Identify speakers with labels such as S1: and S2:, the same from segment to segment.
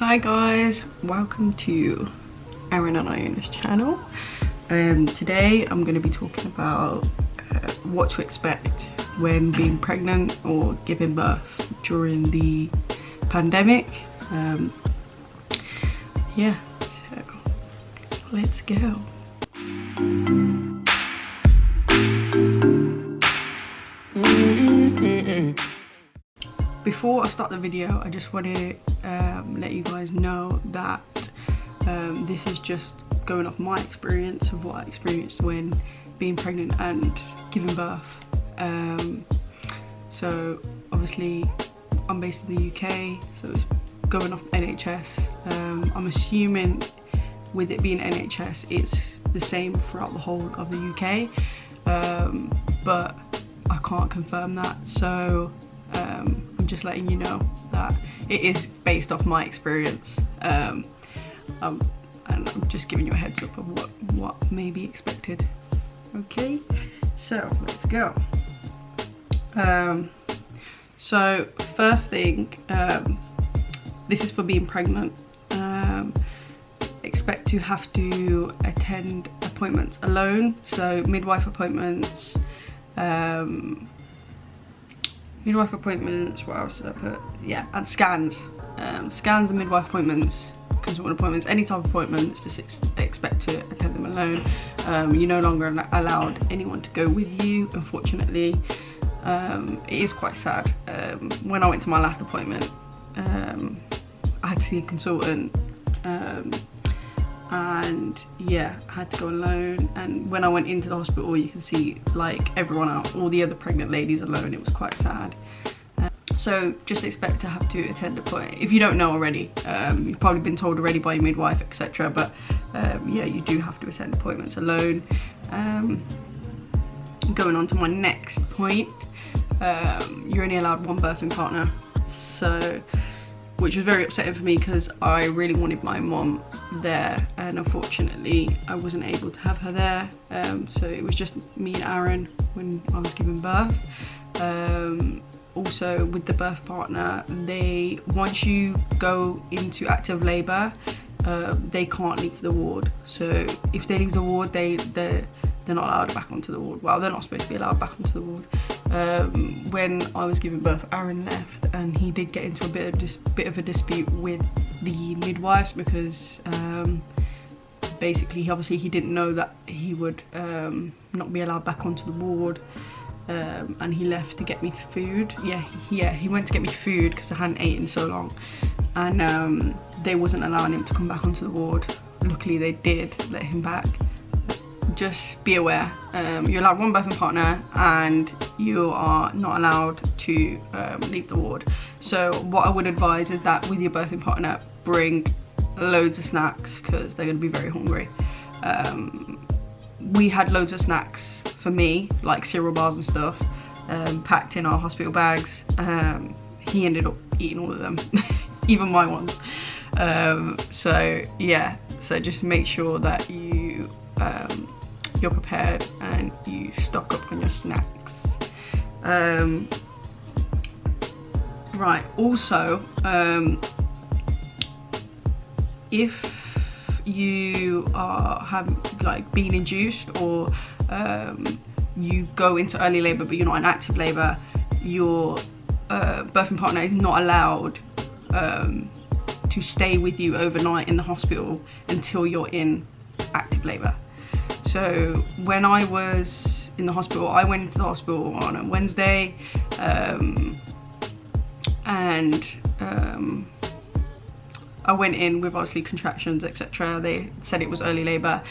S1: Hi guys, welcome to Erin and Iona's channel. Today I'm going to be talking about what to expect when being pregnant or giving birth during the pandemic. Yeah, so let's go. Before I start the video, I just want to let you guys know that this is just going off my experience of what I experienced when being pregnant and giving birth. So obviously I'm based in the UK, so it's going off NHS. I'm assuming with it being NHS it's the same throughout the whole of the UK, but I can't confirm that, so I'm just letting you know that it is based off my experience, and I'm just giving you a heads up of what may be expected. Okay, so let's go. So first thing, this is for being pregnant. Expect to have to attend appointments alone, so midwife appointments, what else did I put? Yeah, and scans. Scans and midwife appointments, consultant appointments, any type of appointments, just expect to attend them alone. You're no longer allowed anyone to go with you, unfortunately. It is quite sad. When I went to my last appointment, I had to see a consultant, and yeah, I had to go alone. And when I went into the hospital, you can see like everyone else, all the other pregnant ladies alone. It was quite sad. So just expect to have to attend a point. If you don't know already, you've probably been told already by your midwife, etc. But yeah, you do have to attend appointments alone. Going on to my next point, you're only allowed one birthing partner. So, which was very upsetting for me because I really wanted my mom there, and unfortunately I wasn't able to have her there. So it was just me and Aaron when I was giving birth. Also with the birth partner, once you go into active labour, they can't leave the ward. So if they leave the ward, they're not allowed back onto the ward. Well, they're not supposed to be allowed back onto the ward. When I was giving birth, Aaron left, and he did get into a bit of a dispute with the midwives because basically, obviously, he didn't know that he would not be allowed back onto the ward, and he left to get me food. He went to get me food because I hadn't eaten so long, and they wasn't allowing him to come back onto the ward. Luckily, they did let him back. Just be aware, you're allowed one birthing partner and you are not allowed to leave the ward. So what I would advise is that with your birthing partner, bring loads of snacks because they're going to be very hungry. We had loads of snacks for me, like cereal bars and stuff, packed in our hospital bags. He ended up eating all of them, even my ones. So yeah, so just make sure that you're prepared and you stock up on your snacks. Right, also, if you have been induced, or you go into early labour but you're not in active labour, your birthing partner is not allowed to stay with you overnight in the hospital until you're in active labour. So when I was in the hospital, I went into the hospital on a Wednesday, and I went in with obviously contractions, etc. They said it was early labour.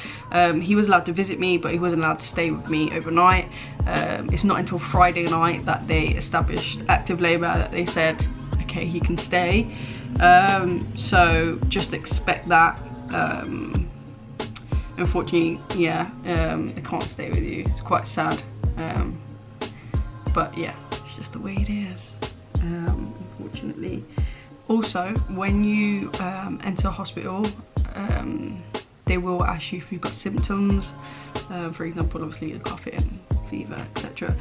S1: He was allowed to visit me, but he wasn't allowed to stay with me overnight. It's not until Friday night that they established active labour that they said, okay, he can stay. So just expect that. Unfortunately, yeah, they can't stay with you. It's quite sad, but yeah, it's just the way it is, unfortunately. Also, when you enter a hospital, they will ask you if you've got symptoms, for example, obviously the coughing, fever, etc.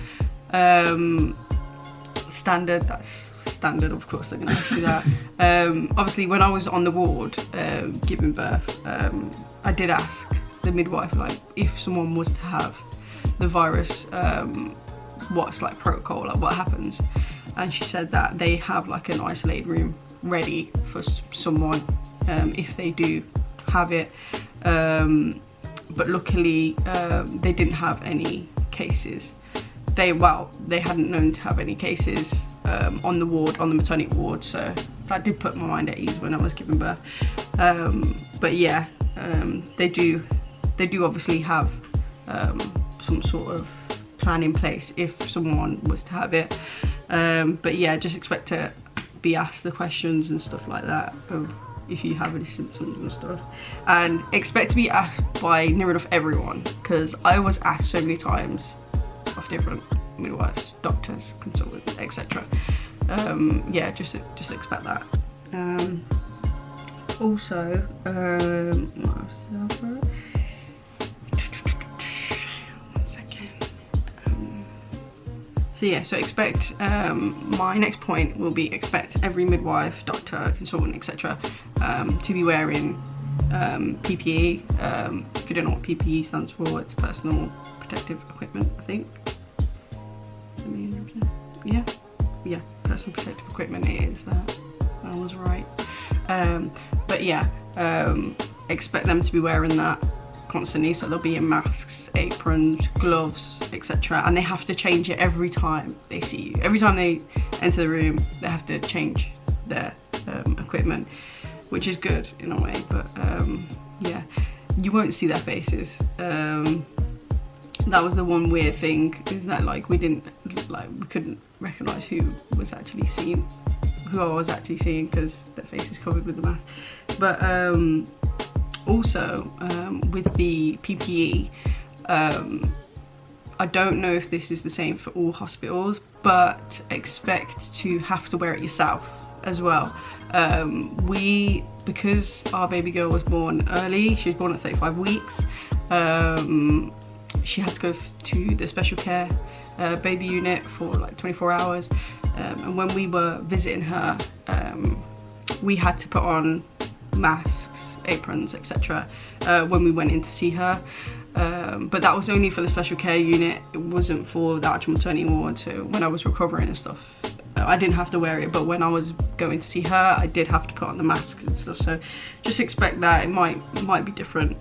S1: Standard, that's standard, of course they're going to ask you that. Obviously when I was on the ward giving birth, I did ask the midwife, like, if someone was to have the virus, what's like protocol, like what happens, and she said that they have like an isolated room ready for someone if they do have it, but luckily they didn't have any cases. They hadn't known to have any cases on the ward, on the maternity ward, so that did put my mind at ease when I was giving birth. But yeah, they do obviously have some sort of plan in place if someone was to have it. But yeah, just expect to be asked the questions and stuff like that of if you have any symptoms and stuff, and expect to be asked by near enough everyone, because I was asked so many times of different midwives, doctors, consultants, etc. Yeah, just expect that. Also, what else did I put? So yeah, so expect, my next point will be expect every midwife, doctor, consultant, etc. To be wearing PPE. If you don't know what PPE stands for, it's personal protective equipment, I think. Yeah, personal protective equipment, it is that. I was right. But yeah, expect them to be wearing that constantly, so they'll be in masks, aprons, gloves, etc. And they have to change it every time they see you. Every time they enter the room, they have to change their equipment, which is good in a way, but yeah, you won't see their faces. That was the one weird thing, is that like we couldn't recognize who I was actually seeing, because their face is covered with the mask. But also with the PPE, I don't know if this is the same for all hospitals, but expect to have to wear it yourself as well. Because our baby girl was born early, she was born at 35 weeks, she had to go to the special care baby unit for like 24 hours, and when we were visiting her, we had to put on masks, aprons, etc. When we went in to see her, but that was only for the special care unit. It wasn't for the actual maternity ward. So when I was recovering and stuff, I didn't have to wear it, but when I was going to see her, I did have to put on the masks and stuff. So just expect that. It might be different,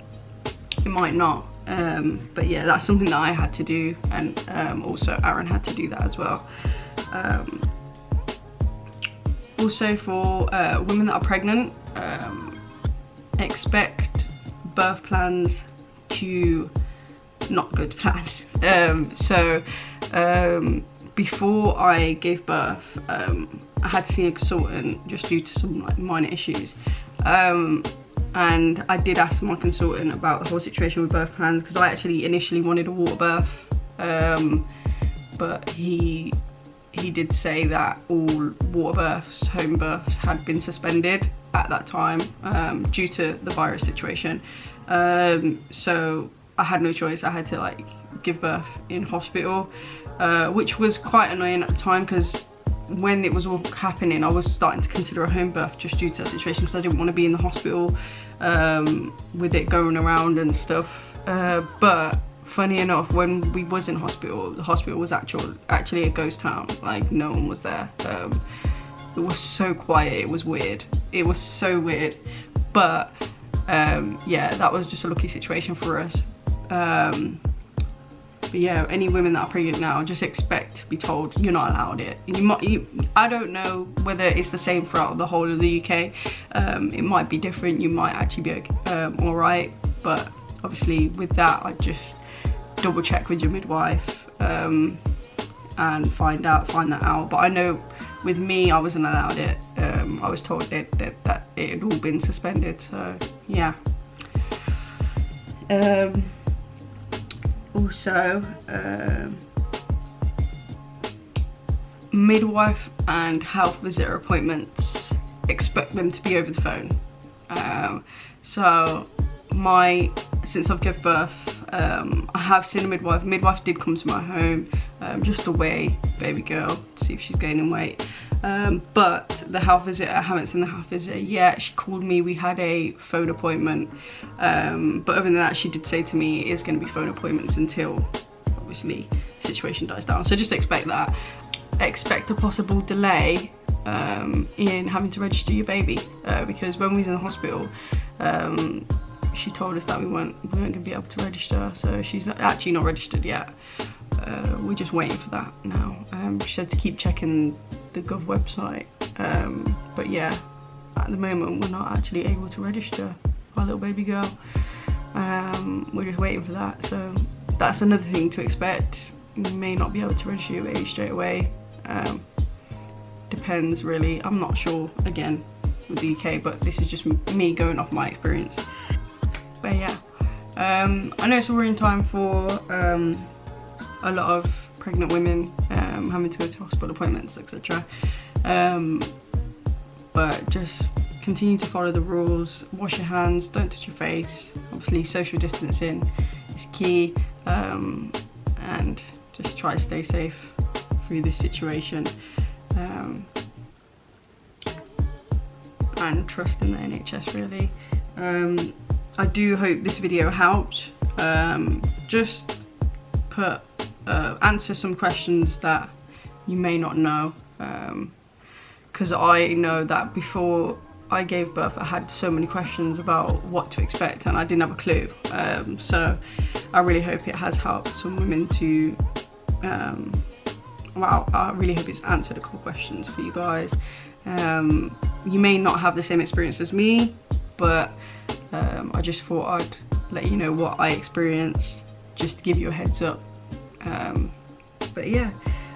S1: it might not, but yeah, that's something that I had to do, and also Aaron had to do that as well. Also for women that are pregnant, expect birth plans to not go to plan. Before I gave birth, I had to see a consultant just due to some like minor issues, and I did ask my consultant about the whole situation with birth plans, because I actually initially wanted a water birth, but he did say that all water births, home births, had been suspended at that time due to the virus situation. So I had no choice. I had to like give birth in hospital, which was quite annoying at the time, because when it was all happening, I was starting to consider a home birth just due to that situation, because I didn't want to be in the hospital with it going around and stuff. But funny enough, when we was in hospital, the hospital was actually a ghost town. Like, no one was there. It was so quiet, it was weird. It was so weird. But yeah, that was just a lucky situation for us. But yeah, any women that are pregnant now, just expect to be told you're not allowed it. I don't know whether it's the same throughout the whole of the UK. It might be different. You might actually be all right. But obviously with that, I just double check with your midwife and find that out. But I know with me, I wasn't allowed it. I was told that it had all been suspended. So yeah. Also, midwife and health visitor appointments, expect them to be over the phone. So since I've given birth, I have seen a midwife. Midwife did come to my home just to weigh baby girl to see if she's gaining weight. But the health visitor, I haven't seen the health visitor yet. She called me, we had a phone appointment, but other than that, she did say to me it's going to be phone appointments until obviously the situation dies down. So just expect that. Expect a possible delay in having to register your baby, because when we was in the hospital, she told us that we weren't going to be able to register, so she's actually not registered yet. We're just waiting for that now. She said to keep checking the Gov website, but yeah, at the moment we're not actually able to register our little baby girl. We're just waiting for that, so that's another thing to expect. You may not be able to register your baby straight away. Depends really, I'm not sure again with the UK, but this is just me going off my experience. But yeah, I know it's a worrying time for a lot of pregnant women having to go to hospital appointments, etc. But just continue to follow the rules, wash your hands, don't touch your face, obviously social distancing is key, and just try to stay safe through this situation, and trust in the NHS really. I do hope this video helped. Just answer some questions that you may not know, because I know that before I gave birth I had so many questions about what to expect and I didn't have a clue. So I really hope it has helped some women to wow, I really hope it's answered a couple questions for you guys. You may not have the same experience as me, but I just thought I'd let you know what I experienced, just to give you a heads up. But yeah,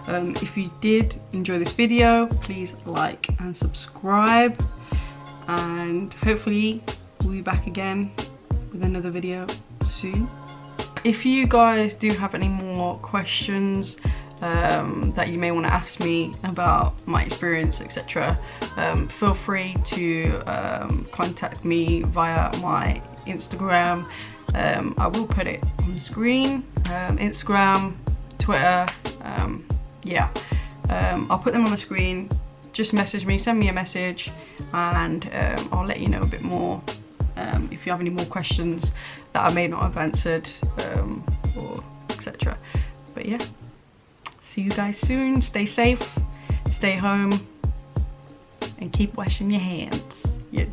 S1: if you did enjoy this video, please like and subscribe, and hopefully we'll be back again with another video soon. If you guys do have any more questions that you may want to ask me about my experience, etc., feel free to contact me via my Instagram. I will put it on the screen. Instagram, Twitter, yeah, I'll put them on the screen. Just message me, send me a message, and I'll let you know a bit more if you have any more questions that I may not have answered, or etc. But yeah, see you guys soon. Stay safe, stay home, and keep washing your hands. Yeah.